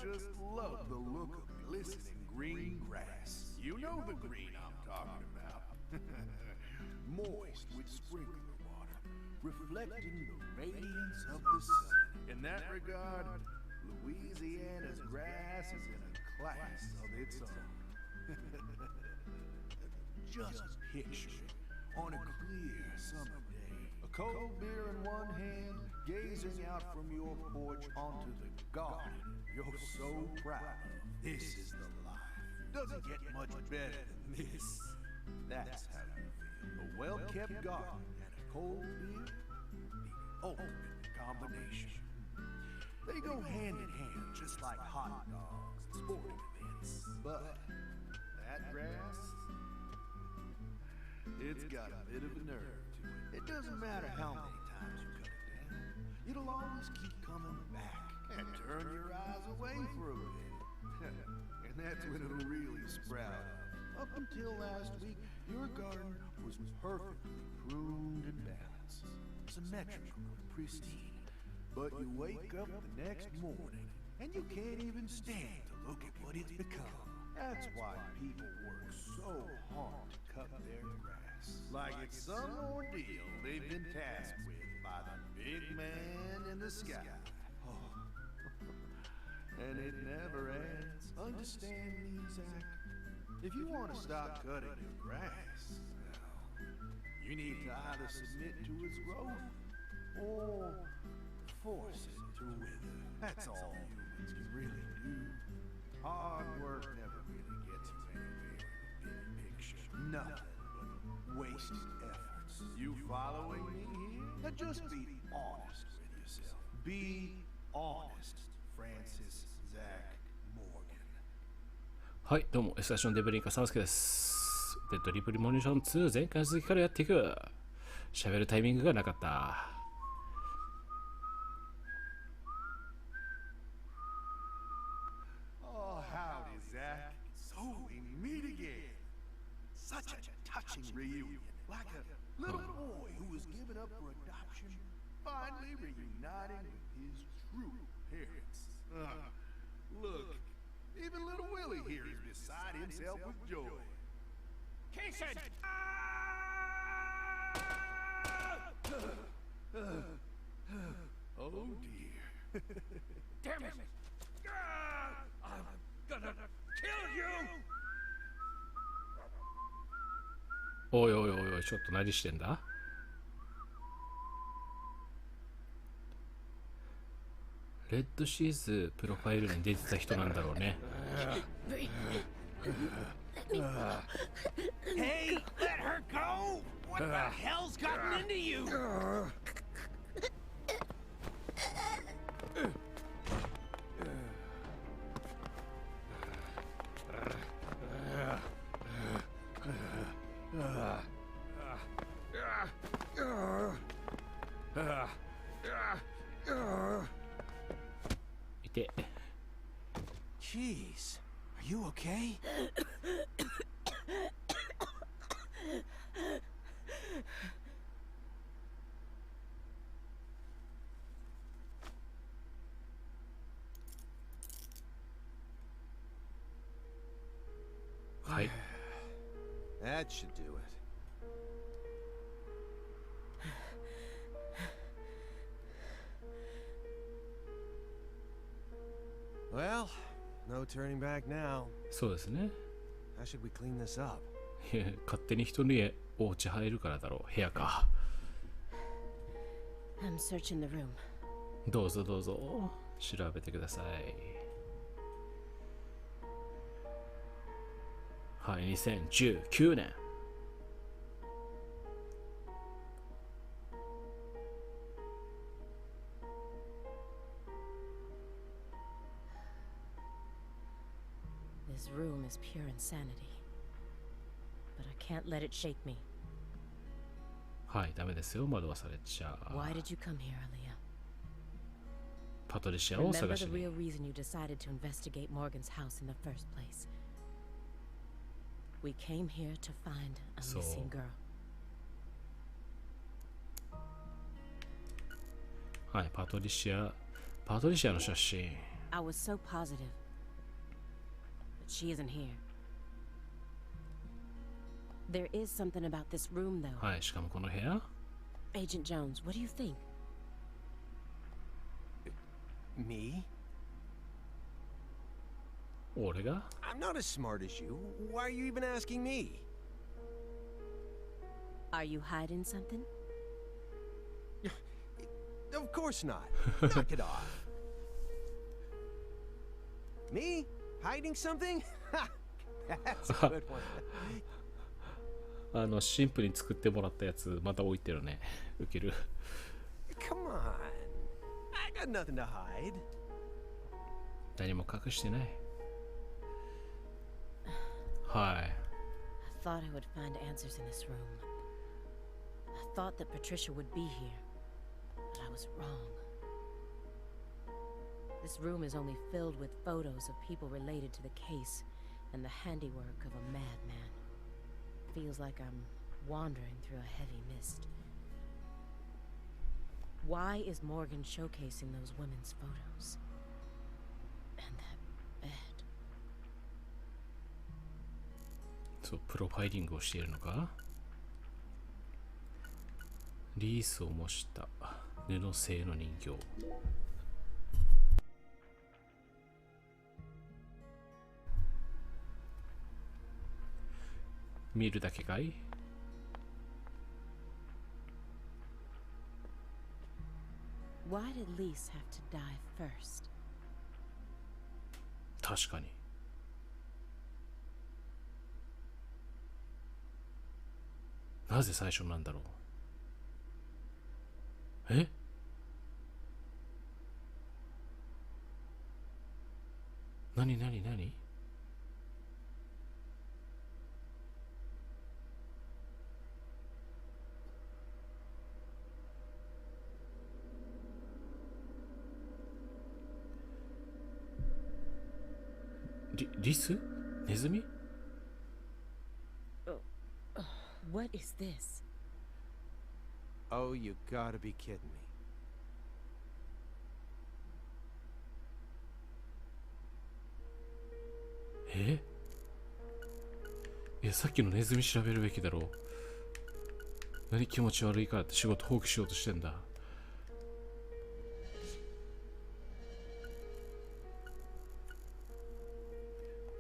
just love the look of glistening green grass. You know the green I'm talking about. Moist with sprinkler water, reflecting the radiance of the sun. In that regard, Louisiana's grass is in a class of its own. Just picture it on a clear summer day. A cold beer in one hand, gazing out from your porch onto the garden you're so proud of. This is the life. Doesn't get much better than this. That's how you feel. A well-kept garden and a cold beer, the ultimate combination. They go hand in hand, just like hot dogs and sporting events. But that grass, it's got a bit of a nerve to it. It doesn't matter how many times you cut it down. It'll always keep coming back and turn your eyes away for a bit. And that's when it'll really sprout up. Up until last week, your garden was perfectly pruned and balanced, symmetrical and pristine. But you wake up the next morning, and you can't even stand to look at what it's become. That's why people work so hard to cut their grass. Like it's some ordeal they've been tasked with by the big man in the sky. Oh. And it never ends. Understand me, Zach? If you want to stop cutting your grass, well, you need to either submit to its growth or force it to wither. That's all humans can really do. Hard work never really gets you anywhere in the big picture. Nothing but wasted efforts. You following me here? Now just be honest with yourself. Be honest, Francis Zach Morgan. はい、どうも、スタジオのデブリンカサウスケです。で、プリモニション2前回の続きからやっていく。喋るタイミングがなかった。Such a touching reunion, like a little boy who was given up for adoption, finally reuniting with his true parents. Look, even little Willie here is beside himself with joy. Jason! Oh dear. Damn it! I'm gonna kill you! おいおいおいおい、ちょっと何してんだ？レッドシーズプロファイルに出てた人なんだろうね。Hey, let her go! What the hell's gotten into you? Jeez, are you okay? Hi. That should do it. Well, no turning back now. そうですね。How should we clean this up? 勝手に人の家、お家入るからだろう。部屋か。I'm searching the room. どうぞどうぞ。調べてください。はい、2019年。This room is pure insanity. But I can't let it shake me. はい、ダメですよ。惑わされちゃう。 Why did you come here, Aaliyah? パトリシアを Remember 探 the しに。 real reason you decided to investigate Morgan's house in the first place. We came here to find a So- missing girl. はい、パトリシアの写真。I was so positive. But she isn't here. There is something about this room, though. はい、しかもこの部屋 Agent Jones, what do you think? Me? 俺が I'm not as smart as you. Why are you even asking me? Are you hiding something? Of course not. Knock it off. Me? Hiding something? That's a good one. 神父に作ってもらったやつまた置いてるね。ウケる。 Come on. I got nothing to hide. 何も隠してない。はい。I thought I would find answers in this room. I thought that Patricia would be here, but I was wrong. This room is only filled with photos of people related to the case and the handiwork of a madman. Feels like I'm wandering through a heavy mist. Why is Morgan showcasing those women's photos? And that bed. そう、プロファイリングをしているのか。リースを模した布製の人形。見るだけかい？ Why did Lise have to die first? 確かに。なぜ最初なんだろう。え？何何何？リス？ネズミ？ What is this? Oh, you gotta be kidding me. いや、さっきのネズミ調べるべきだろう。何気持ち悪いからって仕事放棄しようとしてんだ。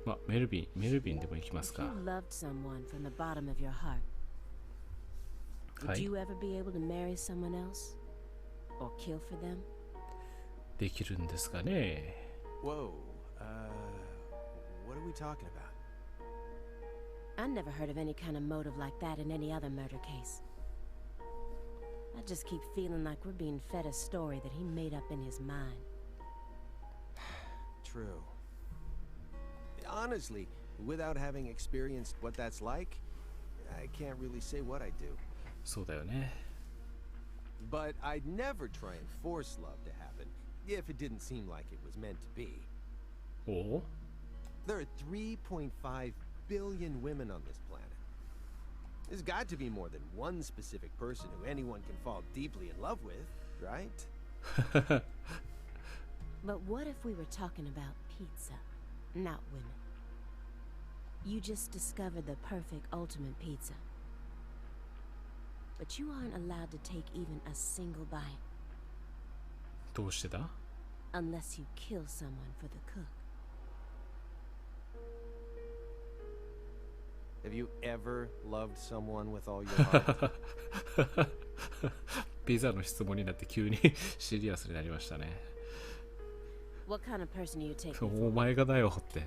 まあ、メルビンでも行きますか。 If you loved someone from the bottom of your heart, は would い。 you ever be able to marry someone else? Or kill for them? できるんですかね。 Whoa. What are we talking about? I never heard of any kind of motive like that in any other murder case. I just keep feeling like we're being fed a story that he made up in his mind. True. Honestly, without having experienced what that's like, I can't really say what I do. そうだよね。 But I'd never try and force love to happen if it didn't seem like it was meant to be. おお？ There are 3.5 billion women on this planet. There's got to be more than one specific person who anyone can fall deeply in love with, right? But what if we were talking about pizza, not women? You just discovered the perfect ultimate pizza. But you aren't allowed to take even a single bite どうしてだ？ unless you kill someone for the cook. Have you ever loved someone with all your heart? ピザの質問になって急にシリアスになりましたね。 What kind of person do you take me お for? 前がだよって。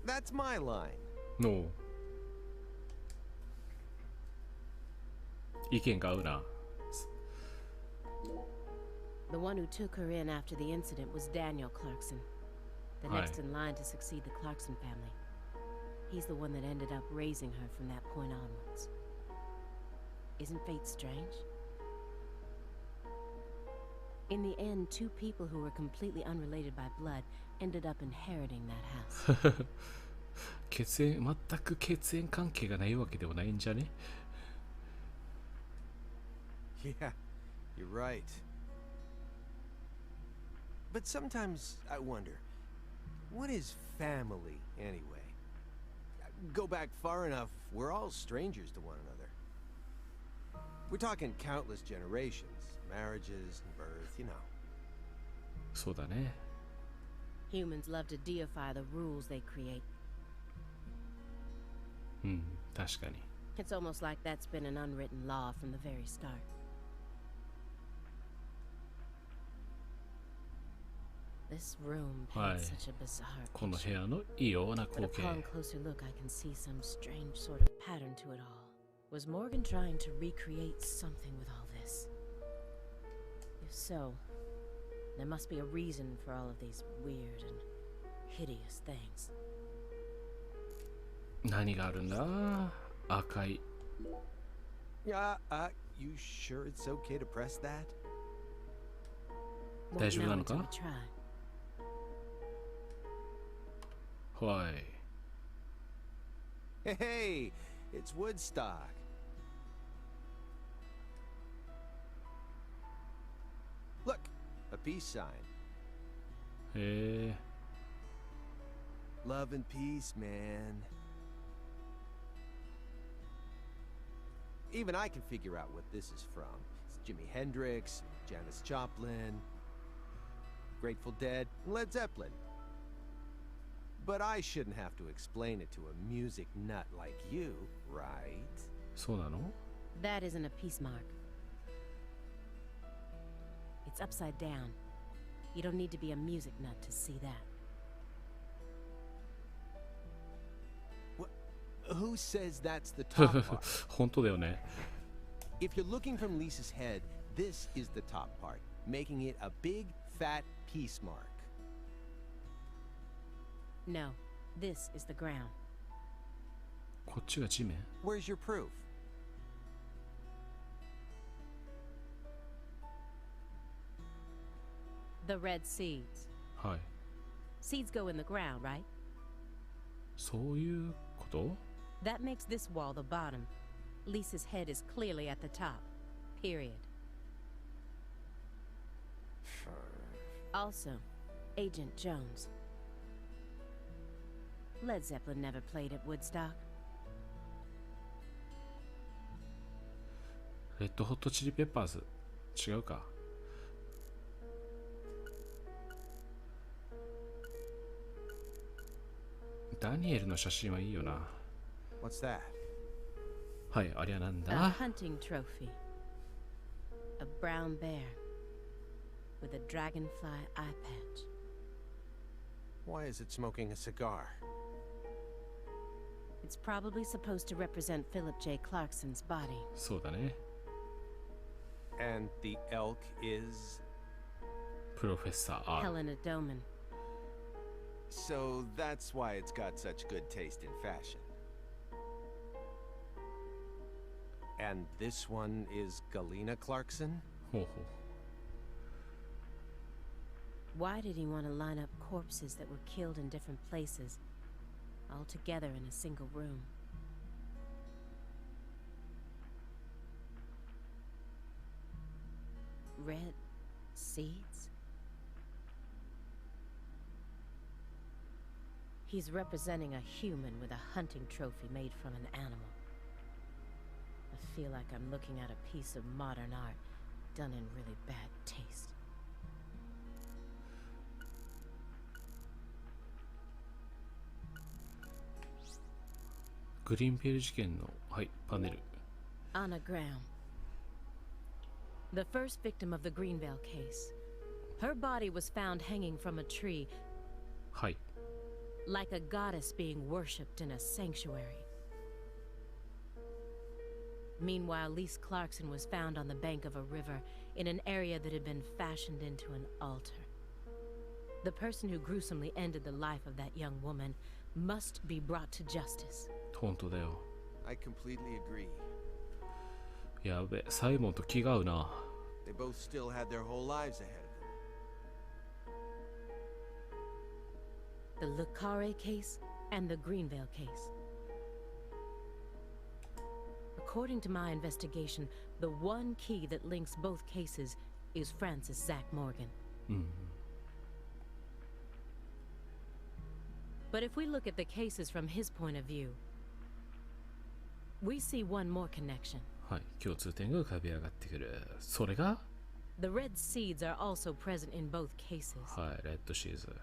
That's my line. の意見が合うな。 The one who took her in after the incident was Daniel Clarkson, the next in line to succeed the Clarkson family. He's the one that ended up raising her from that point onwards. Isn't fate strange? In the end, two people who were completely unrelated by blood ended up inheriting that house. 全く血縁関係がないわけではないんじゃね？ Yeah, you're right. But sometimes I wonder, what is family anyway? Go back far enough, we're all strangers to one another. We're talking countless generations, marriages and birth, you know. そうだね。 Humans love to deify the rules they create. うん、確かに。 It's almost like that's been an unwritten law from the very start. This room paints such a bizarre この部 picture. 屋の異様な But 光景。 upon closer look, I can see some strange sort of pattern to it all. Was Morgan trying to recreate something with all this? If so, there must be a reason for all of these weird and hideous things. 何があるんだ？赤い。 You sure it's okay to press that? Well, 大丈夫な now の until か？ we try. はい。 Hey, it's Woodstock. Look, a peace sign. へえ。 Love and peace, man. Even I can figure out what this is from. It's Jimi Hendrix, Janis Joplin, Grateful Dead, and Led Zeppelin. But I shouldn't have to explain it to a music nut like you, right? そうなの？ That isn't a peace mark. It's upside down. You don't need to be a music nut to see that. Who says that's the top part? 本当だよね。 If you're looking from Lisa's head, this is the top part, making it a big, fat peace mark. No, this is the ground. こっちが地面？ Where's your proof? The red seeds. はい。 Seeds go in the ground, right? そういうこと？ That makes this wall the bottom. Lisa's head is clearly at the top. Period. Also, Agent Jones. Led Zeppelin never played at Woodstock. レッドホットチリペッパーズ。違うか。ダニエルの写真はいいよな。 What's that? はい、ありゃなん A だ？ hunting trophy. A brown bear with a dragonfly eye patch. Why is it smoking a cigar? It's probably supposed to represent Philip J. Clarkson's body. そうだね。 And the elk is... プロフェッサー R。 Helena Doman. So that's why it's got such good taste in fashion. And this one is Galena Clarkson? ほうほう。 Why did he want to line up corpses that were killed in different places, all together in a single room? Red seeds? He's representing a human with a hunting trophy made from an animal. I feel like I'm looking at a piece of modern art done in really bad taste. グリーンペール事件の、はい、パネル。 Anna Graham. The first victim of the Greenvale case. Her body was found hanging from a tree, はい。 like a goddess being worshipped in a sanctuary. Meanwhile, Lise Clarkson was found on the bank of a river in an area that had been fashioned into an altar. The person who gruesomely ended the life of that young woman must be brought to justice. 本当だよ。 I completely agree. やべ、サイモンと気が合うな。 They both still had their whole lives ahead of them. The Le Carre case and the Greenvale case. According to my investigation, the one key that links both cases is Francis Zach Morgan. But if we look at the cases from his point of view, we see one more connection. はい、共通点が浮かび上がってくる。それが The red seeds are also present in both cases. はい、レッドシーズ。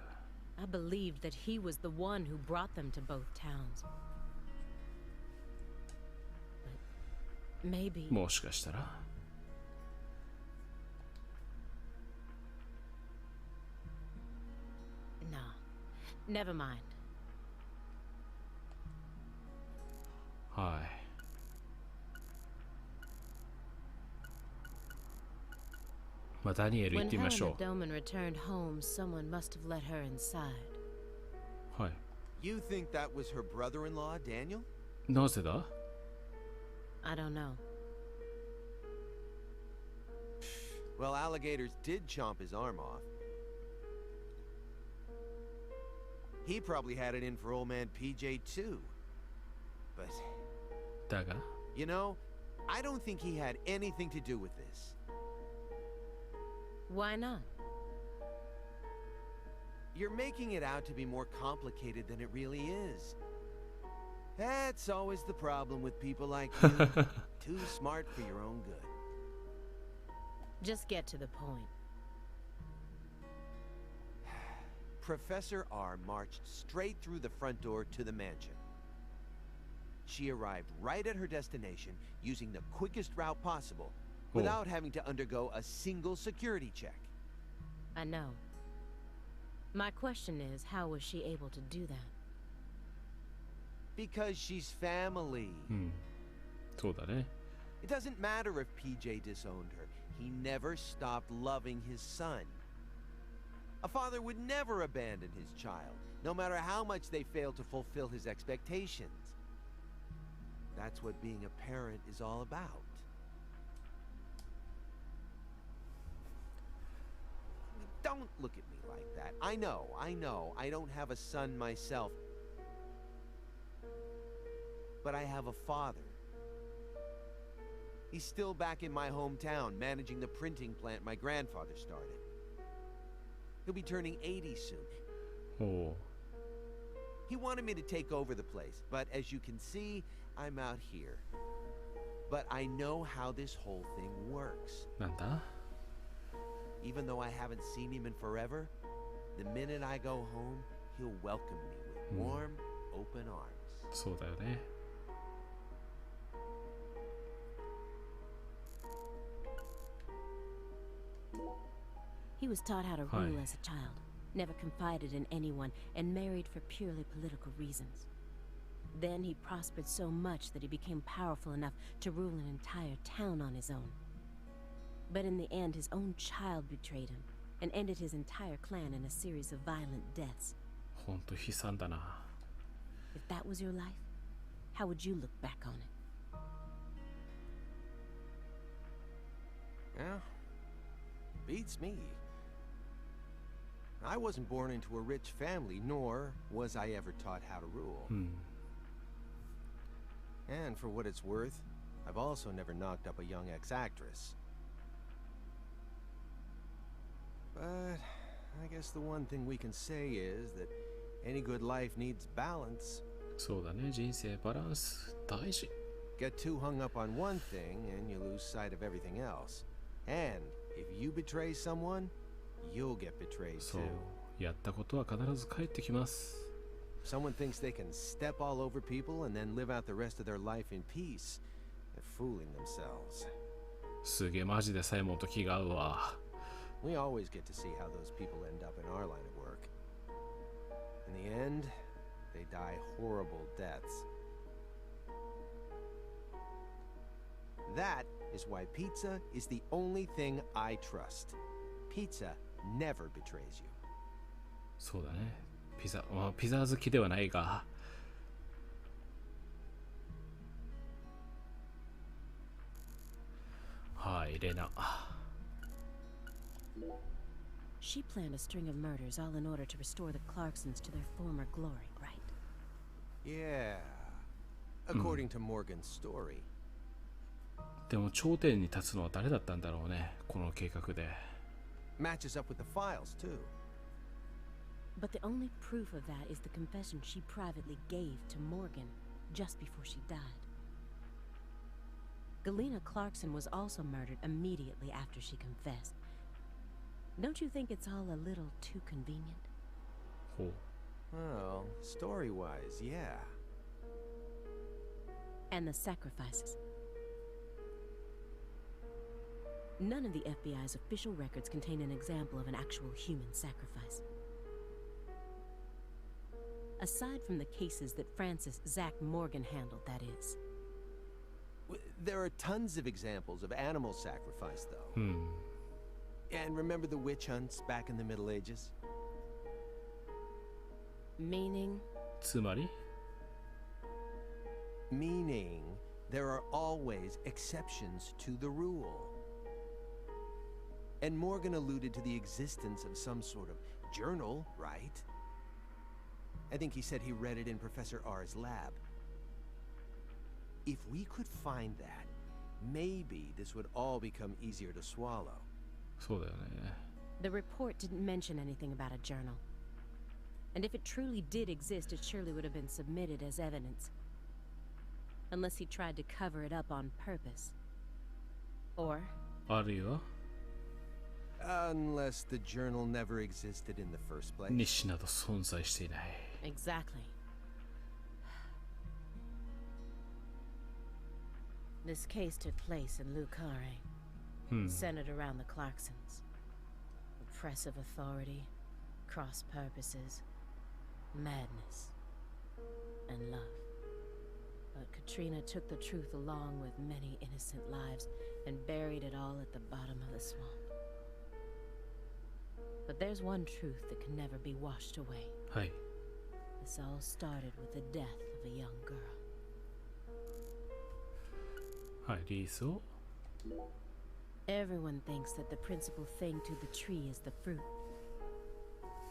I believed that he was the one who brought them to both towns. But maybe. もしかしたら No. Never mind. はい。まあ、ダニエル行っ When てみまし Helena ょ Doman returned home, someone must have let her inside. う。はい。 You think that was her brother-in-law, Daniel? なぜだ I don't know. Well, alligators did chomp his arm off. He probably had it in for old man PJ too. But, だが you know, I don't think he had anything to do with this. Why not? You're making it out to be more complicated than it really is. That's always the problem with people like you. Too smart for your own good. Just get to the point. Professor R marched straight through the front door to the mansion. She arrived right at her destination using the quickest route possible without having to undergo a single security check. I know. My question is, how was she able to do that? Because she's family. うんそうだね It doesn't matter if PJ disowned her. He never stopped loving his son. A father would never abandon his child, no matter how much they failed to fulfill his expectations. That's what being a parent is all about. Don't look at me like that. I know. I don't have a son myself. But I have a father. He's still back in my hometown, managing the printing plant my grandfather started. He'll be turning 80 soon. おう He wanted me to take over the place, but as you can see, I'm out here. But I know how this whole thing works. なんだ Even though I haven't seen him in forever, the minute I go home, he'll welcome me with warm, open arms. そうだよね He was taught how to rule Hi. as a child, never confided in anyone, and married for purely political reasons. Then he prospered so much that he became powerful enough to rule an entire town on his own. But in the end, his own child betrayed him and ended his entire clan in a series of violent deaths. ほんと悲惨だな If that was your life, how would you look back on it? Yeah, beats me. I wasn't born into a rich family, nor was I ever taught how to rule. うん And for what it's worth, I've also never knocked up a young ex-actress. But I guess the one thing we can say is that any good life needs balance. そうだね人生バランス大事 Get too hung up on one thing and you lose sight of everything else. And if you betray someone, you'll get betrayed そう too. やったことは必ず返ってきます Someone thinks they can step all over people and then live out the rest of their life in peace. They're fooling themselves. すげえマジでサイモンと気が合うわ We always get to see how those people end up in our line of work. In the end, they die horrible deaths. That is why pizza is the only thing I trust. Pizza never betrays you. そうだねピザ、まあ、ピザ好きではないがはいレナ She planned a string of murders all in order to restore the Clarksons to their former glory, right? Yeah. According to Morgan's story. でも頂点に立つのは誰だったんだろうねこの計画で Matches up with the files, too. But the only proof of that is the confession she privately gave to Morgan just before she died. Galena Clarkson was also murdered immediately after she confessed. Don't you think it's all a little too convenient? ほう。 Well, story-wise, yeah. And the sacrifices. None of the FBI's official records contain an example of an actual human sacrifice. Aside from the cases that Francis Zach Morgan handled, that is. There are tons of examples of animal sacrifice, though. And remember the witch hunts back in the Middle Ages? Meaning? つまり Meaning, there are always exceptions to the rule. And Morgan alluded to the existence of some sort of journal, right? I think he said he read it in Professor R's lab. If we could find that, maybe this would all become easier to swallow. そうだよね。 The report didn't mention anything about a journal. And if it truly did exist, it surely would have been submitted as evidence. Unless he tried to cover it up on purpose. Or あるいは Unless the journal never existed in the first place. 日誌など存在していない。 exactly. This case took place in Lucare, centered around the Clarksons. Oppressive authority, cross purposes, madness, and love. But Katrina took the truth along with many innocent lives and buried it all at the bottom of the swamp. But there's one truth that can never be washed away. はい。 This all started with the death of a young girl. はい、リースを Everyone thinks that the principal thing to the tree is the fruit.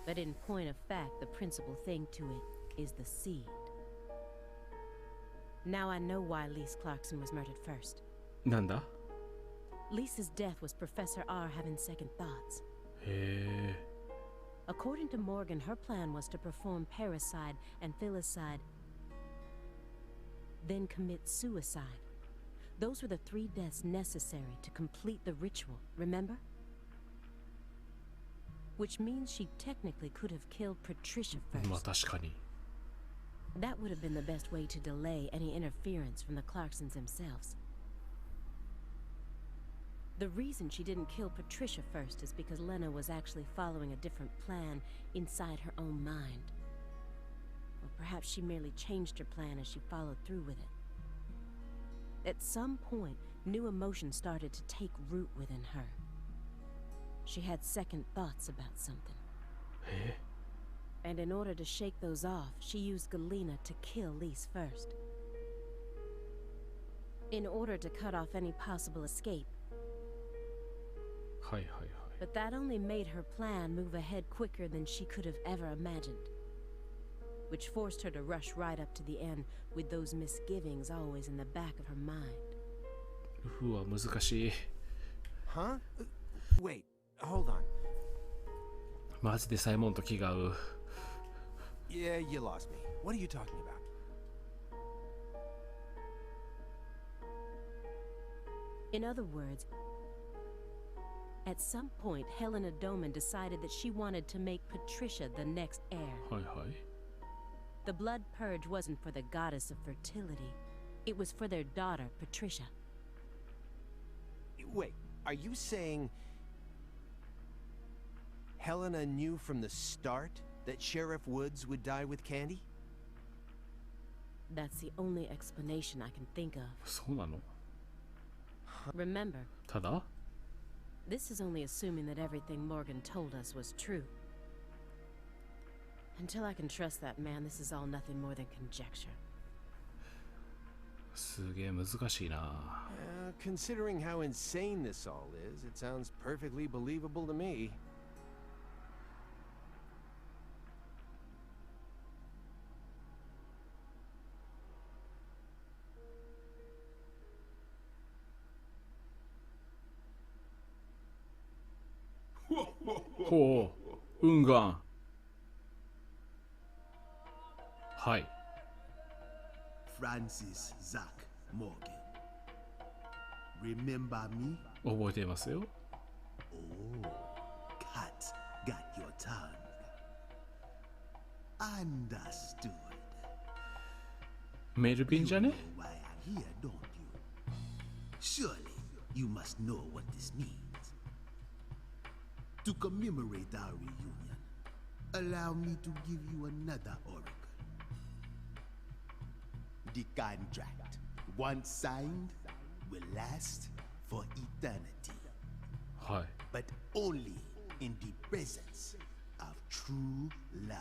But in point of fact, the principal thing to it is the seed. Now I know why Lise Clarkson was murdered first. なんだ Lisa's death was Professor R having second thoughts. へえ。 According to Morgan, her plan was to perform parricide and filicide, then commit suicide. Those were the 3 deaths necessary to complete the ritual, remember? Which means she technically could have killed Patricia まあ first. 確かに。 That would have been the best way to delay any interference from the Clarksons themselves. The reason she didn't kill Patricia first is because Lena was actually following a different plan inside her own mind. Or perhaps she merely changed her plan as she followed through with it. At some point, new emotions started to take root within her. She had second thoughts about something. え And in order to shake those off, she used Galena to kill Lise first. In order to cut off any possible escape. はいはいはい。 But that only made her plan move ahead quicker than she could have ever imagined. Which forced her to rush right up to the end with those misgivings always in the back of her mind. うわ、難しい。 Huh? Wait, hold on. マジでサイモンと気が合う。 Yeah, you lost me. What are you talking about? In other words, at some point, Helena Doman decided that she wanted to make Patricia the next heir. はいはい。 The blood purge wasn't for the goddess of fertility. It was for their daughter, Patricia. Wait, are you saying Helena knew from the start that Sheriff Woods would die with Candy? That's the only explanation I can think of. そうなの Remember, ただ this is only assuming that everything Morgan told us was true. Until I can trust that man, this is all nothing more than conjecture. すげえ難しいな。 Considering how insane this all is, it sounds perfectly believable to me. Ho, Ungan. はい。 Francis Zach Morgan. Remember me? 覚えていますよ。 Oh, cat got your tongue. Understood. メルビンじゃ You ね know why I'm here, don't you? Surely you must know what this means. To commemorate our reunion, allow me to give you another oracle. The contract, once signed, will last for eternity, はい。 but only in the presence of true love.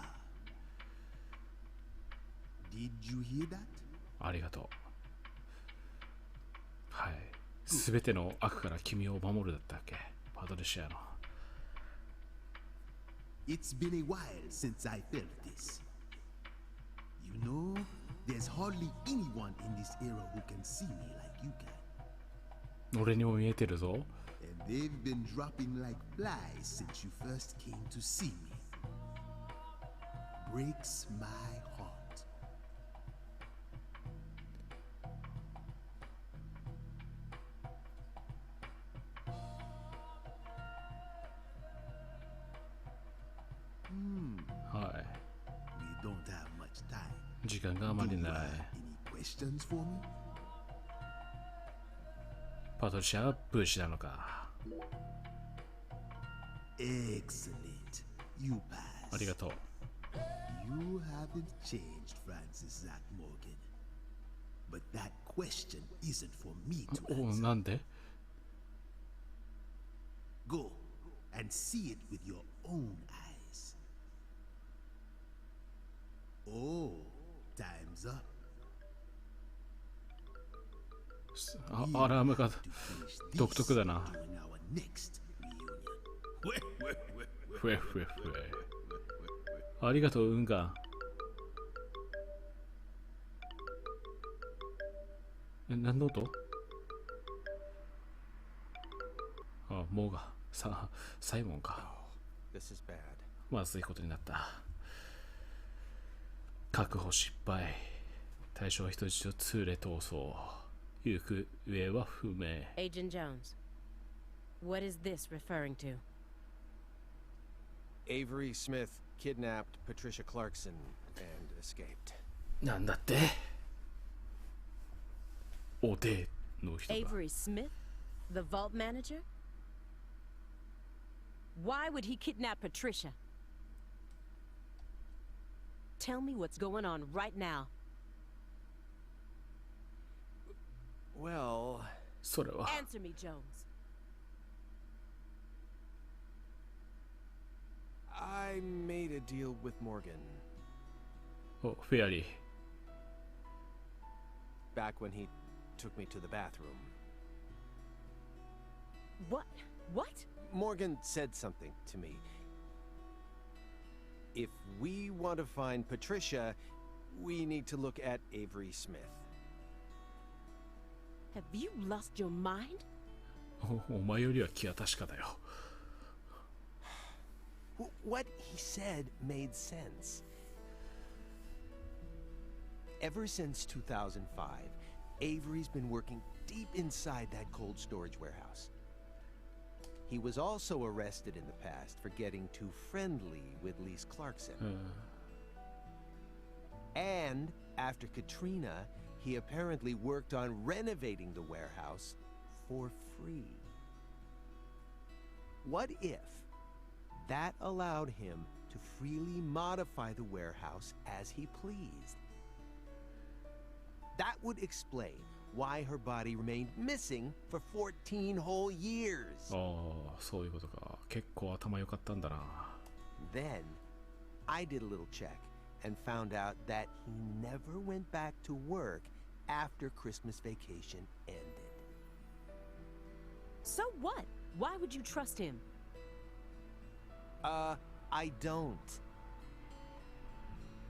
Did you hear that? ありがとう。はい。すべての悪から君を守るだったっけ、パトリシアの。 It's been a while since I felt this. You know, there's hardly anyone in this era who can see me like you can. 俺にも見えてるぞ。 And they've been dropping like flies since you first came to see me. Breaks my heart. Hmm. は We don't have much time. い。時間があま Do り you ない。 have any questions for me? パトリシアは武士なのか。 Excellent. You あ pass. りがとう。 You haven't changed, Francis Zach Morgan. But that question isn't for me to お answer. なんで Go and see it with your own eyes. Oh, time's up. アラームが To finish this 独特だな。 during our next reunion. ふえふえふえ。ありがとう、ウンガン。何の音？あ、モーガ。サイモンか。 This is bad. まずいことになった。確保失敗。対象は人質を連れ逃走。行方は不明。 Agent Jones, what is this referring to? Avery Smith kidnapped Patricia Clarkson and escaped. なんだっておでの人だ。 Avery Smith? The vault manager? Why would he kidnap Patricia? Tell me what's going on right now. Well, それは Answer me, Jones. I made a deal with Morgan おフェアリー。 back when he took me to the bathroom. What? What? Morgan said something to me. If we want to find Patricia, we need to look at Avery Smith. Have you lost your mind? お前よりは気は確かだよ。 What he said made sense. Ever since 2005, Avery's been working deep inside that cold storage warehouse. He was also arrested in the past for getting too friendly with Lise Clarkson. And after Katrina, he apparently worked on renovating the warehouse for free. What if that allowed him to freely modify the warehouse as he pleased? That would explain why her body remained missing for 14 whole years. ああ、そういうことか。結構頭良かったんだな。 Then, I did a little check and found out that he never went back to work after Christmas vacation ended. So what? Why would you trust him? I don't.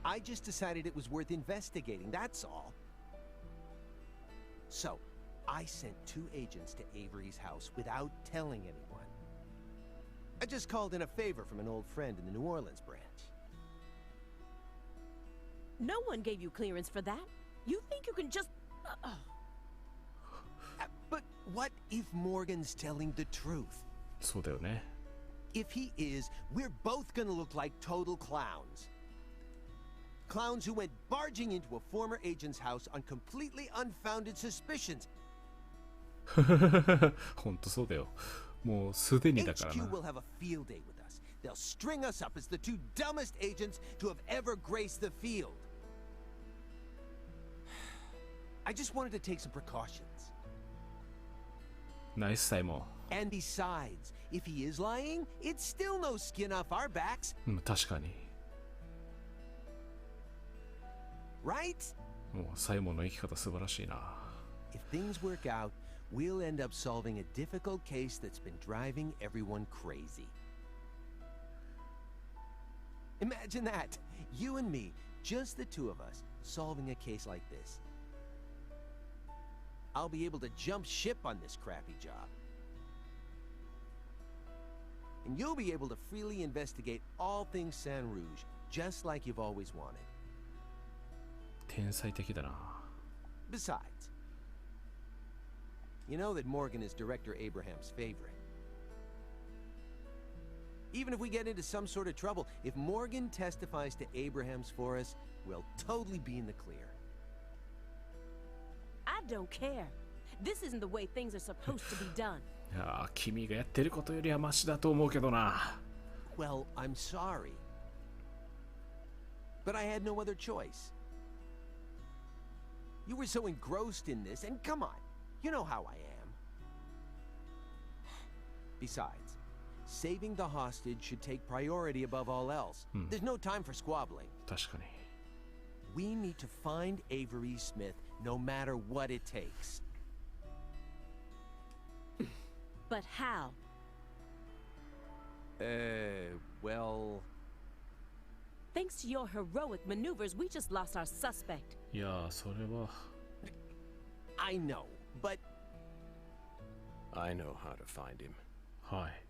I just decided it was worth investigating, that's all. So, I sent 2 agents to Avery's house without telling anyone. I just called in a favor from an old friend in the New Orleans branch. No one gave you clearance for that. You think you can just... But what if Morgan's telling the truth? そうだよね。 If he is, we're both gonna look like total clowns. Clowns who went barging into a former agent's house on completely unfounded suspicions. ほんとそうだよ。もうすでにだからな。 HQ will have a field day with us. They'll string us up as the two dumbest agents to have ever graced the field. I just wanted to take some precautions. ナイスサイモ And besides, if he is lying, it's still no skin off our backs, ン。うん、確かに。 right? もうサイモンの生き方素晴らしいな。 If things work out, we'll end up solving a difficult case that's been driving everyone crazy. Imagine that! You and me, just the two of us, solving a case like this. I'll be able to jump ship on this crappy job. And you'll be able to freely investigate all things San Rouge, just like you've always wanted. 天才的だな。 Besides, you know that Morgan is Director Abraham's favorite. Even if we get into some sort of trouble, if Morgan testifies to Abraham's for us, we'll totally be in the clear. I don't care. This isn't the way things are supposed to be done. いやー、君がやってることよりはマシだと思うけどな。 Well, I'm sorry. But I had no other choice. You were so engrossed in this, and come on, you know how I am. Besides, saving the hostage should take priority above all else. There's no time for squabbling. 確かに。 We need to find Avery Smith no matter what it takes. But how? Well... Thanks to your heroic maneuvers, we just lost our suspect. いやー、それは。 I know, but... I know how to find him. はい。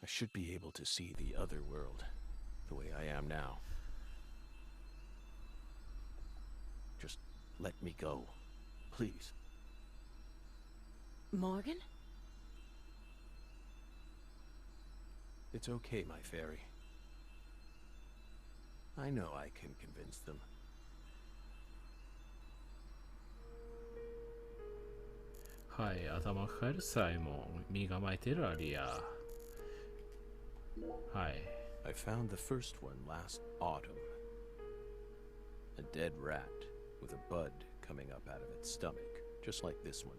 I should be able to see the other world, the way I am now. Just let me go, please. Morgan? It's okay, my fairy. I know I can convince them. はい、頭抱えるサイモン。身構えてるアリア。はい。 I found the first one last autumn. A dead rat with a bud coming up out of its stomach, just like this one.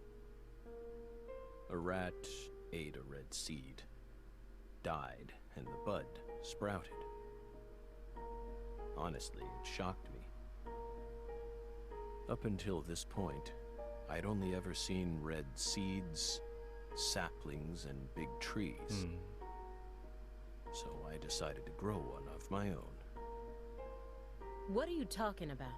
A rat ate a red seed, died, and the bud sprouted. Honestly, it shocked me. Up until this point, I'd only ever seen red seeds, saplings, and big trees. So I decided to grow one of my own. What are you talking about?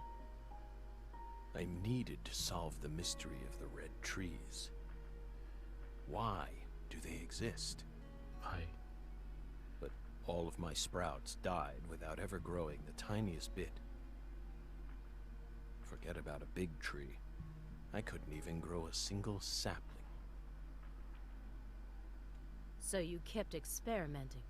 I needed to solve the mystery of the red trees. Why do they exist? はい。 But all of my sprouts died without ever growing the tiniest bit. Forget about a big tree. I couldn't even grow a single sapling. So you kept experimenting.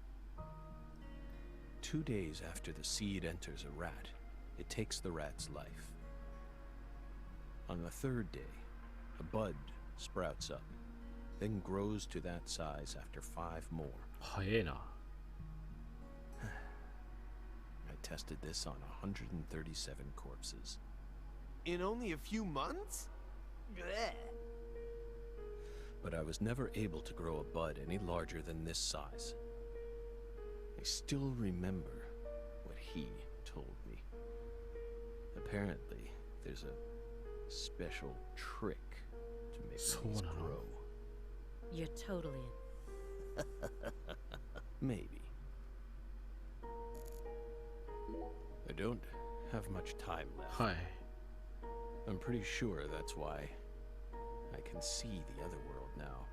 2 days after the seed enters a rat, it takes the rat's life. On the 3rd day, a bud sprouts up, then grows to that size after 5 more. 早えな。 I tested this on 137 corpses. In only a few months? But I was never able to grow a bud any larger than this size. I still remember what he told me. Apparently, there's a special trick to make these grow. You're totally in. Maybe. I don't have much time left. はい。 I'm pretty sure that's why I can see the other world now.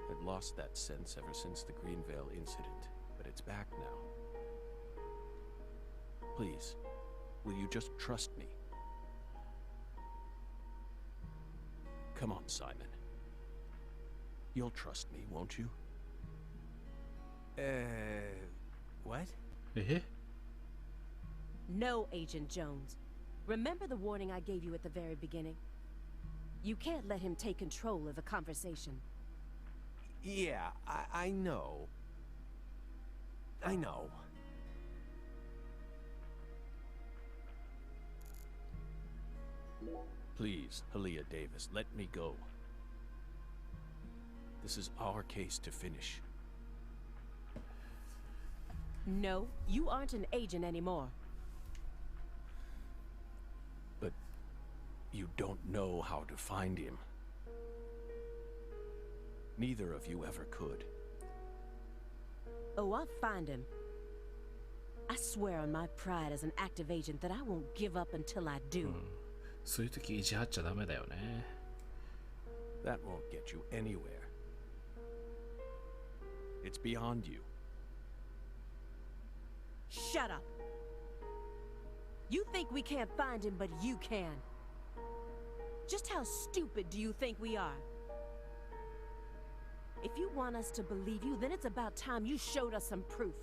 I'd lost that sense ever since the Greenvale incident, but it's back now. Please, will you just trust me? Come on, Simon. You'll trust me, won't you? What? No, Agent Jones. Remember the warning I gave you at the very beginning? You can't let him take control of the conversation. Yeah, I know. I know. Please, Halia Davis, let me go. This is our case to finish. No, you aren't an agent anymore. But you don't know how to find him. Neither of you ever could. Oh, I'll find him. I swear on my pride as an active agent that I won't give up until I do. そういう時意地張っちゃダメだよね。 That won't get you anywhere. It's beyond you. Shut up. You think we can't find him, but you can. Just how stupid do you think we are? If you want us to believe you, then it's about time you showed us some proof.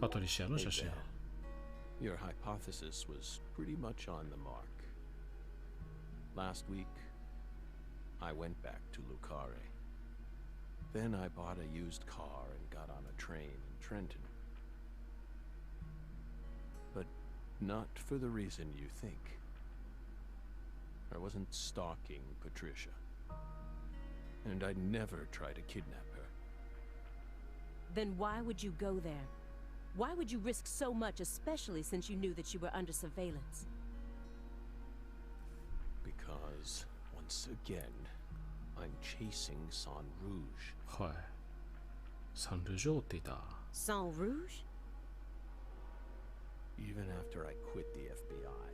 Patriciaの写真。 Your hypothesis was pretty much on the mark. Last week, I went back to Lucare. Then I bought a used car and got on a train in Trenton. But not for the reason you think. I wasn't stalking Patricia. And I'd never try to kidnap her. Then why would you go there? Why would you risk so much, especially since you knew that you were under surveillance? Because, once again, I'm chasing San Rouge. はい。サンルージュを追っていた。 Sang Rouge? Even after I quit the FBI,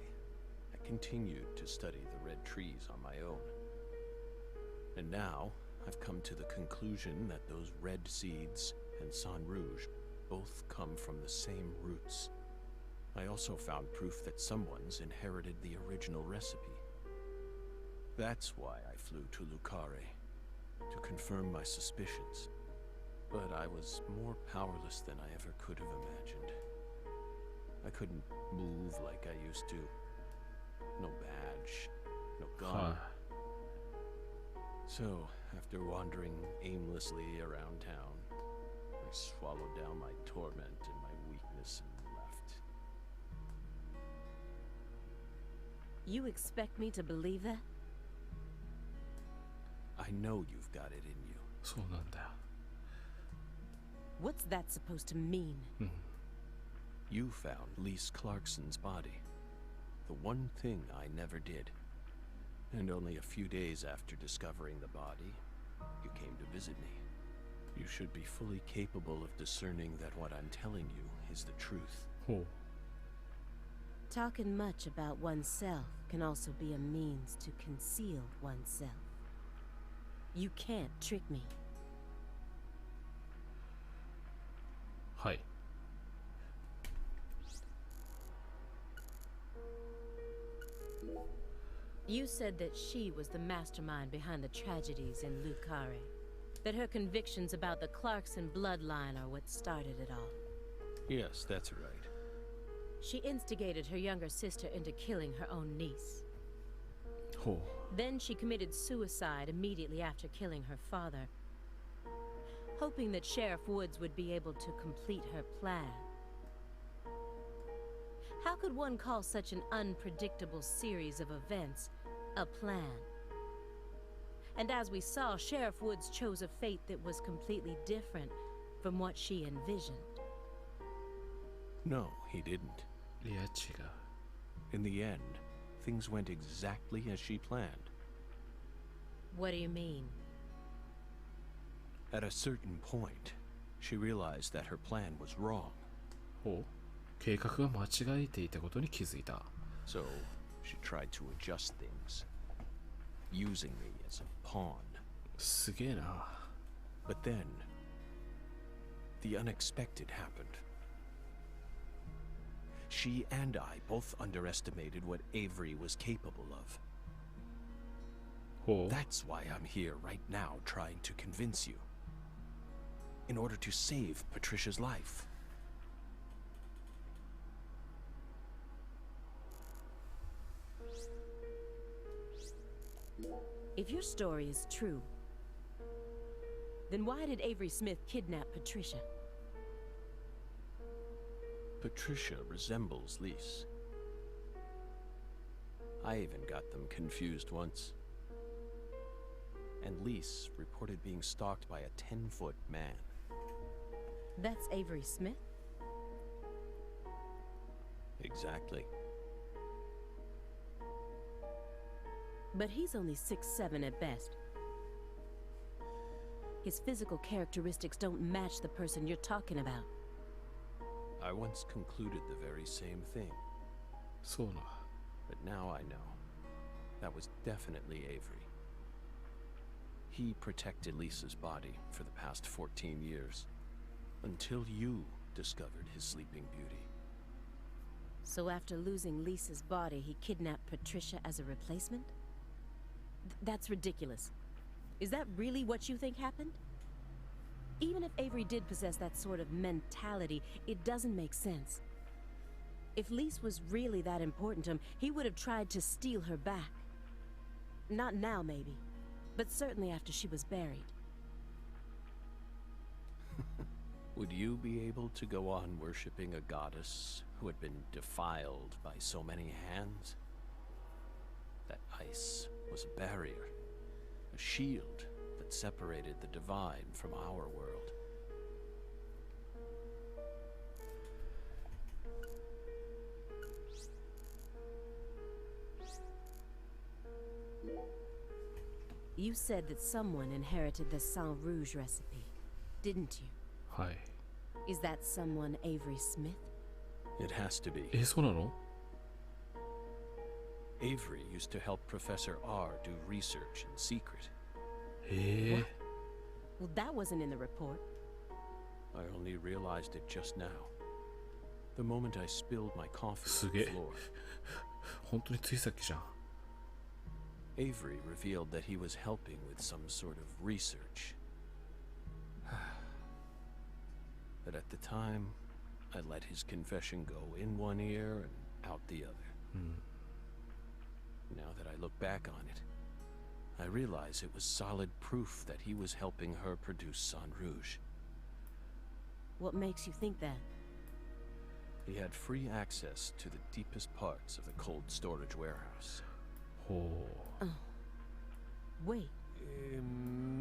I continued to study the red trees on my own. And now, I've come to the conclusion that those red seeds and San Rouge both come from the same roots. I also found proof that someone's inherited the original recipe. That's why I flew to Lucare, to confirm my suspicions. But I was more powerless than I ever could have imagined. I couldn't move like I used to. No badge, no は gun. So, after wandering aimlessly around town, I swallowed down my torment and my weakness and left. You expect me to believe that? I know you've got it in you. い。そうなんだよ。 What's that supposed to mean? You found Lise Clarkson's body. The one thing I never did. And only a few days after discovering the body, you came to visit me. You should be fully capable of discerning that what I'm telling you is the truth. ほう。 Talking much about oneself can also be a means to conceal oneself. You can't trick me. はい。 You said that she was the mastermind behind the tragedies in Lucare. That her convictions about the Clarkson bloodline are what started it all. Yes, that's right. She instigated her younger sister into killing her own niece. ほ Then she committed suicide immediately after killing her father, hoping that Sheriff Woods would be able to complete her plan. How could one call such an unpredictable series of events a plan? And as we saw, Sheriff Woods chose a fate that was completely different from what she envisioned. No, he didn't. う。いや、違う。 In the end, things went exactly as she planned. What do you mean? At a certain point, she realized that her plan was wrong. ほう。計画が間違えていたことに気づいた。 So, she tried to adjust things. using me as a pawn. すげえな。 But then, the unexpected happened. She and I both underestimated what Avery was capable of. ほう。 That's why I'm here right now trying to convince you. In order to save Patricia's life. If your story is true, then why did Avery Smith kidnap Patricia? Patricia resembles Lise. I even got them confused once. And Lise reported being stalked by a 10-foot man. That's Avery Smith? Exactly. But he's only 6'7" at best. His physical characteristics don't match the person you're talking about. I once concluded the very same thing, そうな。 but now I know. That was definitely Avery. He protected Lisa's body for the past 14 years, until you discovered his sleeping beauty. So after losing Lisa's body, he kidnapped Patricia as a replacement? That's ridiculous. Is that really what you think happened? Even if Avery did possess that sort of mentality, it doesn't make sense. If Lise was really that important to him, he would have tried to steal her back. Not now, maybe, but certainly after she was buried. Would you be able to go on worshipping a goddess who had been defiled by so many hands? That ice was a barrier, a shield that separated the divine from our world. You said that someone inherited the Sang Rouge recipe, didn't you? はい。 Is that someone Avery Smith? It has to be. そうなの？ Avery used to help Professor R do research in secret. へえ。 Well, that wasn't in the report. I only realized it just now. The moment I spilled my coffee on the すげえ。 floor. 本当についさっきじゃん。 Avery revealed that he was helping with some sort of research. But at the time, I let his confession go in one ear and out the other. Now that I look back on it, I realize it was solid proof that he was helping her produce Sang Rouge. What makes you think that? He had free access to the deepest parts of the cold storage warehouse. ほ Wait,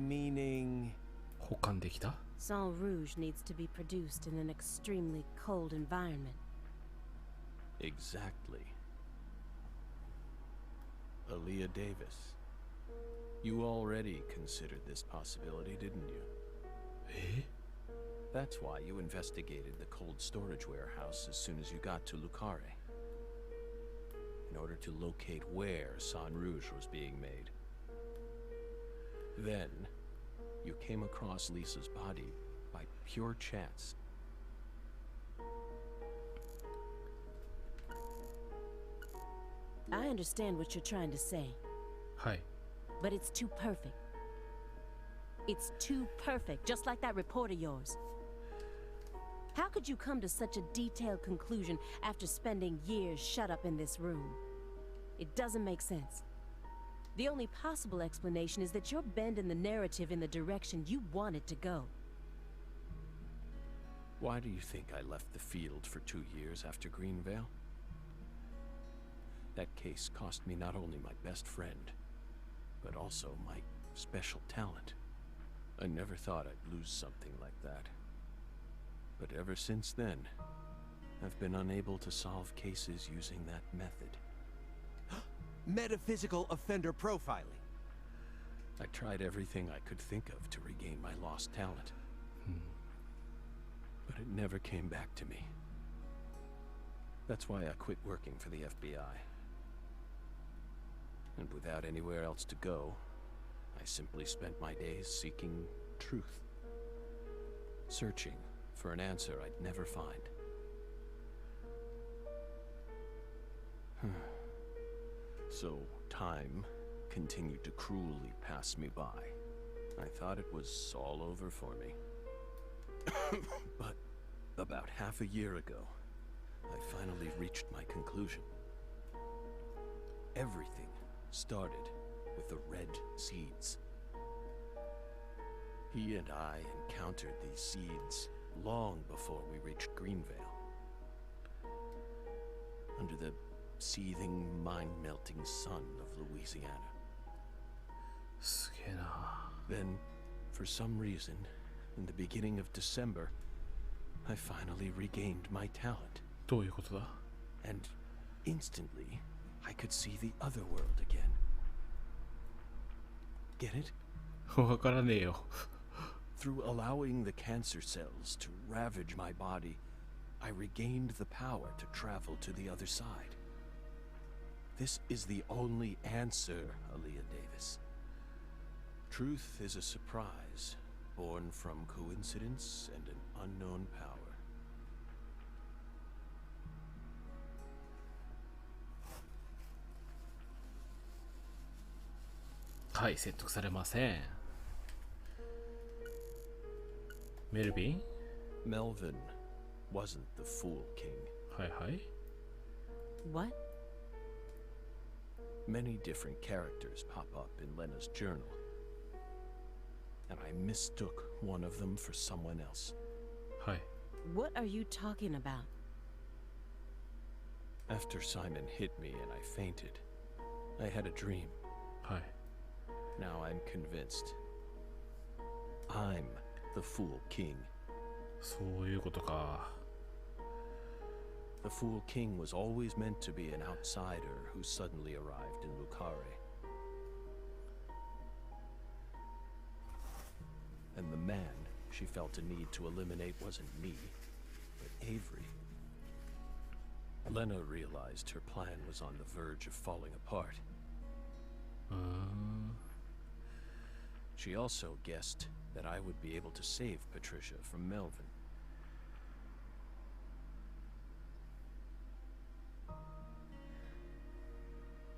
Meaning... う。保管できた？ Sang Rouge needs to be produced in an extremely cold environment. Exactly. Aaliyah Davis. You already considered this possibility, didn't you? え？ That's why you investigated the cold storage warehouse as soon as you got to Lucare. In order to locate where Sang Rouge was being made. Then, you came across Lisa's body by pure chance. I understand what you're trying to say, はい。 but it's too perfect. It's too perfect, just like that report of yours. How could you come to such a detailed conclusion after spending years shut up in this room? It doesn't make sense. The only possible explanation is that you're bending the narrative in the direction you want it to go. Why do you think I left the field for 2 years after Greenvale? That case cost me not only my best friend, but also my special talent. I never thought I'd lose something like that. But ever since then, I've been unable to solve cases using that method. Metaphysical offender profiling. I tried everything I could think of to regain my lost talent. But it never came back to me. That's why I quit working for the FBI. And without anywhere else to go, I simply spent my days seeking truth. Searching for an answer I'd never find. So time continued to cruelly pass me by. I thought it was all over for me. But about half a year ago, I finally reached my conclusion. Everything started with the red seeds. He and I encountered these seeds long before we reached Greenvale. Under the seething, mind-melting sun of Louisiana. Then, for some reason, in the beginning of December, I finally regained my talent. どういうことだ? And instantly, I could see the other world again. Get it? わからねえよ。Through allowing the cancer cells to ravage my body, I regained the power to travel to the other side. This is the only answer, Aaliyah Davis. Truth is a surprise, born from coincidence and an unknown power. はい、説得されません。メルビン? Melvin wasn't the Fool King. はいはい。What? Many different characters pop up in Lena's journal, and I mistook one of them for someone else. はい。What are you talking about? After Simon hit me and I fainted, I had a dream. はい。Now I'm convinced. I'm the Fool King. そういうことか。The Fool King was always meant to be an outsider who suddenly arrived in Lucare. And the man she felt a need to eliminate wasn't me, but Avery. Lena realized her plan was on the verge of falling apart. She also guessed that I would be able to save Patricia from Melvin.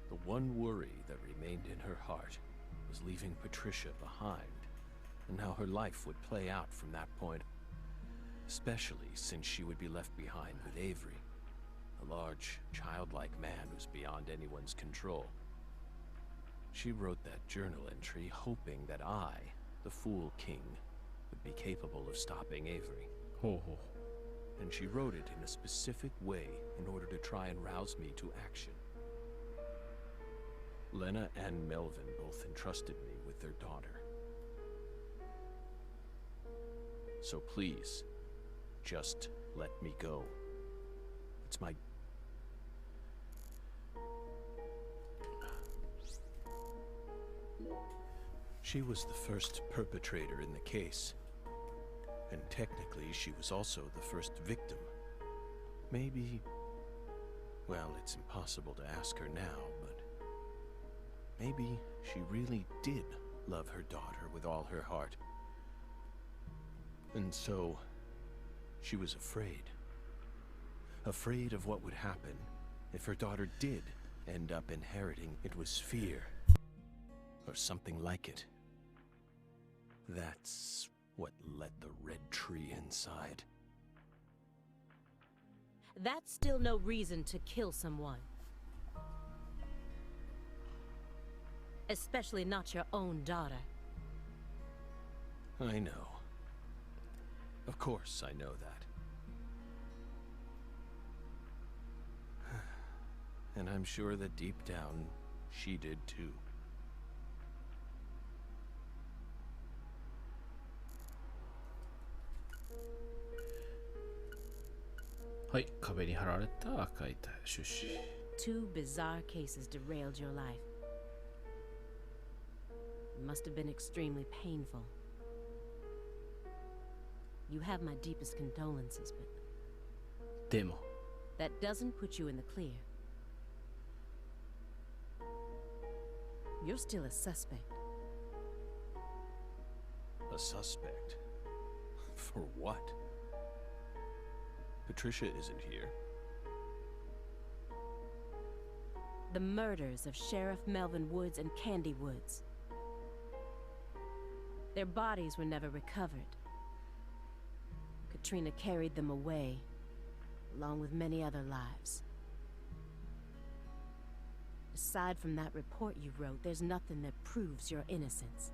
The one worry that remained in her heart was leaving Patricia behind, and how her life would play out from that point, especially since she would be left behind with Avery, a large, childlike man who's beyond anyone's control. She wrote that journal entry hoping that I, the Fool King, would be capable of stopping Avery. ほうほう。 And she wrote it in a specific way in order to try and rouse me to action. Lena and Melvin both entrusted me with their daughter. So please, just let me go. It's my... She was the first perpetrator in the case. And technically, she was also the first victim. Maybe... Well, it's impossible to ask her now, but... Maybe she really did love her daughter with all her heart. And so, she was afraid. Afraid of what would happen if her daughter did end up inheriting. It was fear. Or something like it. That's what lit the red tree inside. That's still no reason to kill someone. Especially not your own daughter. I know. Of course I know that. And I'm sure that deep down, she did too. はい、壁に貼られた赤い種子。Two bizarre cases derailed your life. It must have been extremely painful. You have my deepest condolences, but でも、 that doesn't put you in the clear. You're still a suspect. A suspect? For what? Patricia isn't here. The murders of Sheriff Melvin Woods and Candy Woods. Their bodies were never recovered. Katrina carried them away, along with many other lives. Aside from that report you wrote, there's nothing that proves your innocence.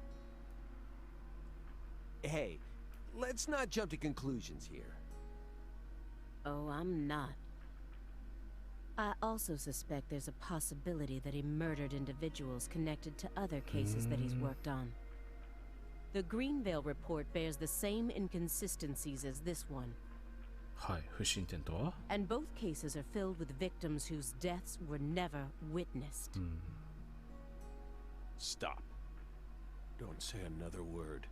Hey, let's not jump to conclusions here. Oh, I'm not. I also suspect there's a possibility that he murdered individuals connected to other cases that he's worked on. The Greenvale report bears the same inconsistencies as this one. はい、不審点とは And both cases are filled with victims whose deaths were never witnessed. Stop. Don't say another word.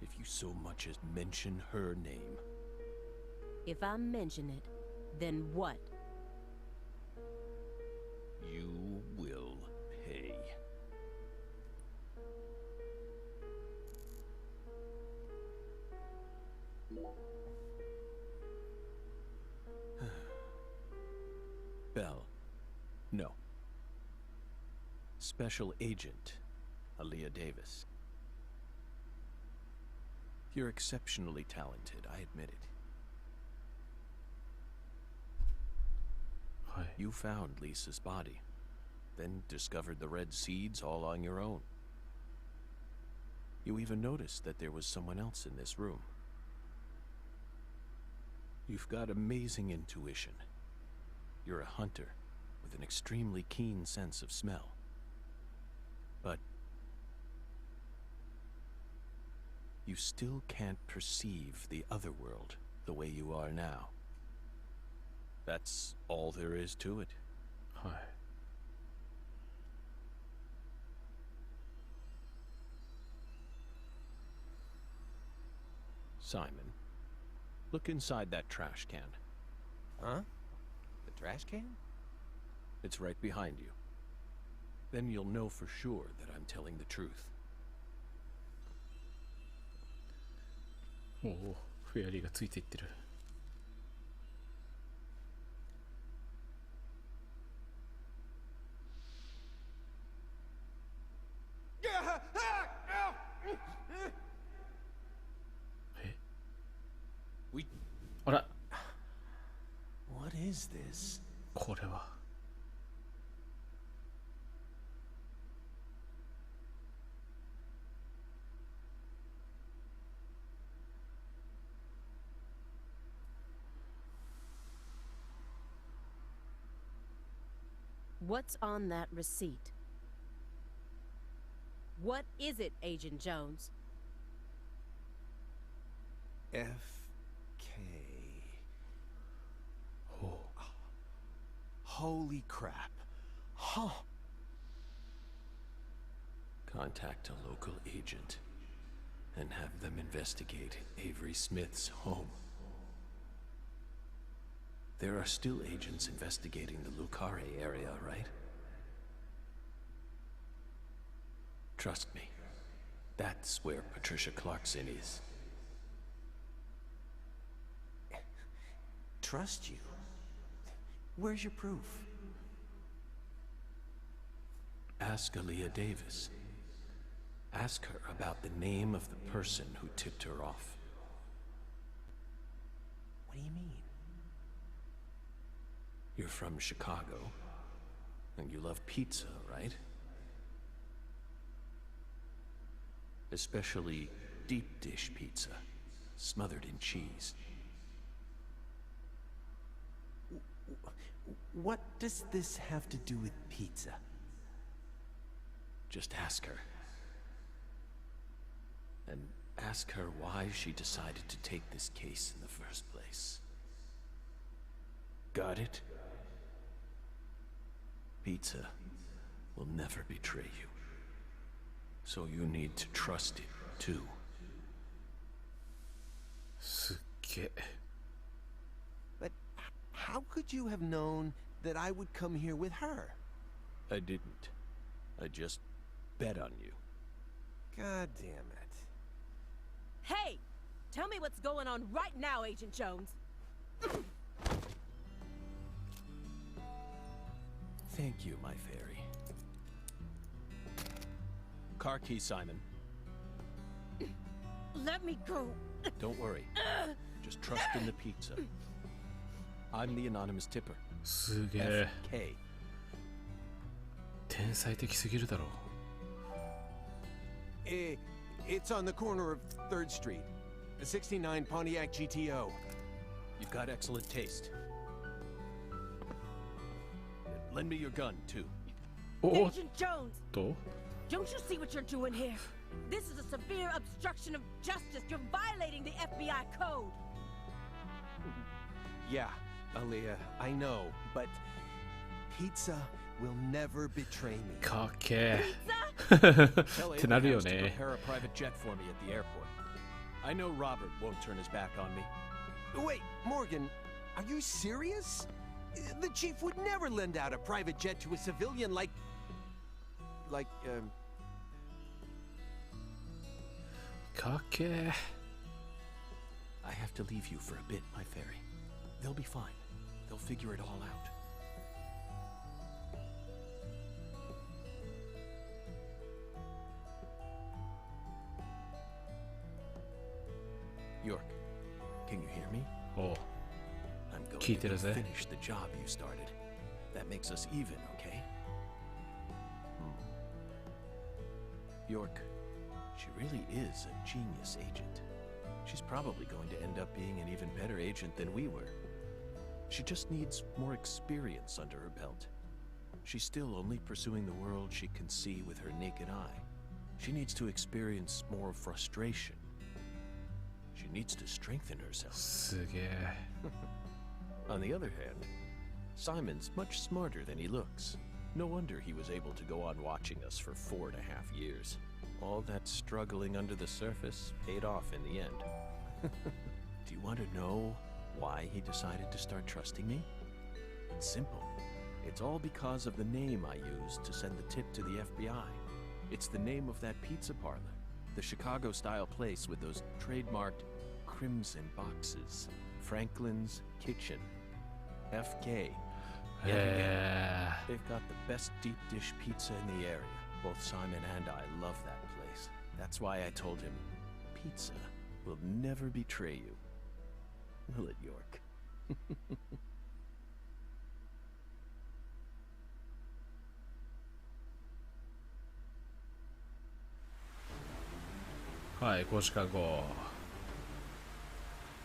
If you so much as mention her name. If I mention it, then what? You will pay. Bell. No. Special Agent Aaliyah Davis. You're exceptionally talented, I admit it. はい。 You found Lisa's body, then discovered the red seeds all on your own. You even noticed that there was someone else in this room. You've got amazing intuition. You're a hunter with an extremely keen sense of smell. But you still can't perceive the other world the way you are now. That's all there is to it. はい。 Simon, look inside that trash can. Huh? The trash can? It's right behind you. Then you'll know for sure that I'm telling the truth. おお、フェアリーがついていってる。え、 We... あら、 What is this? これは。 What's on that receipt? What is it, Agent Jones? FK. Oh. Holy crap. Huh. Contact a local agent and have them investigate Avery Smith's home. There are still agents investigating the Lucare area, right? Trust me, that's where Patricia Clarkson is. Trust you? Where's your proof? Ask Aaliyah Davis. Ask her about the name of the person who tipped her off. What do you mean? You're from Chicago, and you love pizza, right? Especially deep dish pizza, smothered in cheese. What does this have to do with pizza? Just ask her. And ask her why she decided to take this case in the first place. Got it? Pizza will never betray you. So you need to trust it, too. すっげえ。 But how could you have known that I would come here with her? I didn't. I just bet on you. God damn it. Hey! Tell me what's going on right now, Agent Jones. Thank you, my fairy. Car key, Simon. Let me go. Don't worry. Just trust in the pizza. I'm the anonymous tipper. すげえ。 FK. 天才的すぎるだろう。It's on the corner of 3rd Street. A 69 Pontiac GTO. You've got excellent taste. Lend me your gun, too. おっ Agent Jones! と Don't you see what you're doing here? This is a severe obstruction of justice. You're violating the FBI code. Yeah, Aaliyah, I know, but pizza will never betray me. かっけ Pizza? Tell ってなるよ Abrahams to ね。 prepare a private jet for me at the airport. I know Robert won't turn his back on me. Wait, Morgan, are you serious? The chief would never lend out a private jet to a civilian like,かっけ I have to leave you for a bit, my fairy. They'll be fine. They'll figure it all out. York, can you hear me? おう I'm going 聞いてる to ぜ。 finish the job you started. That makes us even, okay? York, she really is a genius agent. She's probably going to end up being an even better agent than we were. She just needs more experience under her belt. She's still only pursuing the world she can see with her naked eye. She needs to experience more frustration. She needs to strengthen herself. すげえ。 On the other hand, Simon's much smarter than he looks. No wonder he was able to go on watching us for 4.5 years. All that struggling under the surface paid off in the end. Do you want to know why he decided to start trusting me? It's simple. It's all because of the name I used to send the tip to the FBI. It's the name of that pizza parlor, the Chicago-style place with those trademarked crimson boxes. Franklin's Kitchen. FK. Yet again, they've got the best deep dish pizza in the area. Both Simon and I love that place. That's why I told him, pizza will never betray you. Will it, York? はい5時間後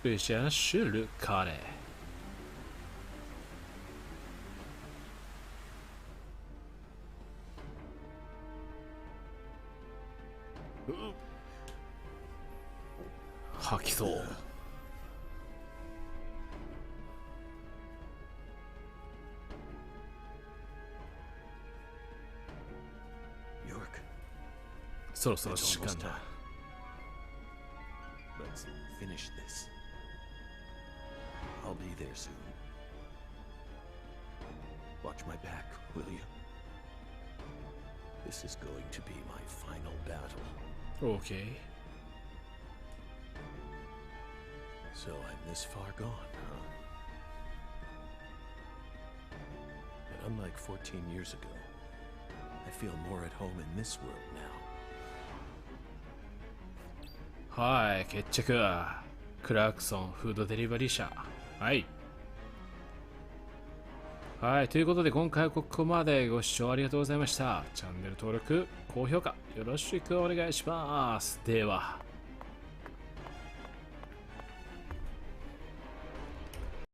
ルシャンシュルカレー吐きそう York, そろそろ時間だ let's finish this. I'll be there soon. Watch my back, will you? This is going to be my final battle. OK So I'm this far gone, huh? But unlike 14 years ago, I feel more at home in this world now. はい決着クラークソンフードデリバリー社はいはいということで今回はここまでご視聴ありがとうございましたチャンネル登録高評価よろしくお願いしますでは